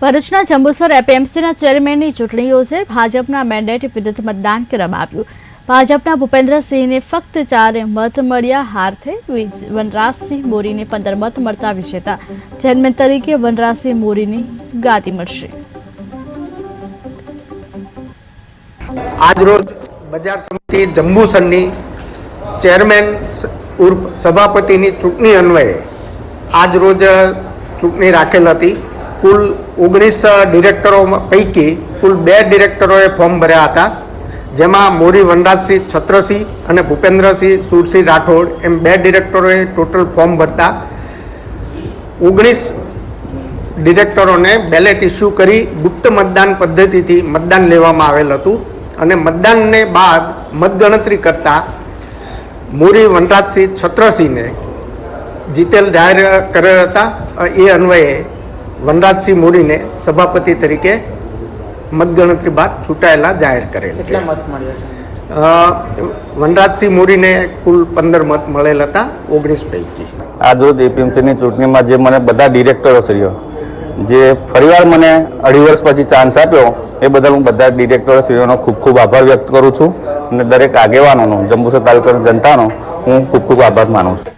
ભરૂચના જંબુસર એપીએમસીના ચેરમેનની ચૂંટણી યોજાઈ ભાજપના મેન્ડેટ વિરુદ્ધ મતદાન કરવામાં આવ્યું। ભાજપના ભૂપેન્દ્રસિંહને ફક્ત 4 મત મળ્યા। હાર થઈ વનરાજસિંહ મોરીને 15 મત મળતા વિજેતા ચેરમેન તરીકે વનરાજસિંહ મોરીની ગાદી મળશે। આજરોજ બજાર સમિતિ જંબુસરની ચેરમેન ઉર્ફ સભાપતિની ચૂંટણી અન્વયે આજરોજ ચૂંટણી રાખેલ હતી। કુલ 19 ડિરેક્ટરો પૈકી કુલ 2 ડિરેક્ટરોએ ફોર્મ ભર્યા હતા, જેમાં મોરી વનરાજસિંહ છત્રસિંહ અને ભૂપેન્દ્રસિંહ સુરસિંહ રાઠોડ એમ 2 ડિરેક્ટરોએ ટોટલ ફોર્મ ભરતા 19 ડિરેક્ટરોને બેલેટ ઇસ્યુ કરી ગુપ્ત મતદાન પદ્ધતિથી મતદાન લેવામાં આવેલ હતું અને મતદાનને બાદ મતગણતરી કરતા મોરી વનરાજસિંહ છત્રસિંહને જીતેલ જાહેર કરેલ હતા। એ અન્વયે વનરાજસિંહ મોરીને સભાપતિ તરીકે મતગણતરી બાદ ચૂંટાયેલા જાહેર કરેલ। કેટલા મત મળ્યા છે? વનરાજસિંહ મોરીને કુલ 15 મત મળેલ હતા 19 પૈકી। આજરોજ એપીએમસીની ચૂંટણીમાં જે મને બધા ડિરેક્ટરો શ્રીઓ જે ફરીવાર મને 2.5 વર્ષ પછી ચાન્સ આપ્યો એ બદલ હું બધા ડિરેક્ટરો શ્રીઓનો ખૂબ ખૂબ આભાર વ્યક્ત કરું છું અને દરેક આગેવાનોનો, જંબુસર તાલુકાની જનતાનો હું ખૂબ ખૂબ આભાર માનું છું।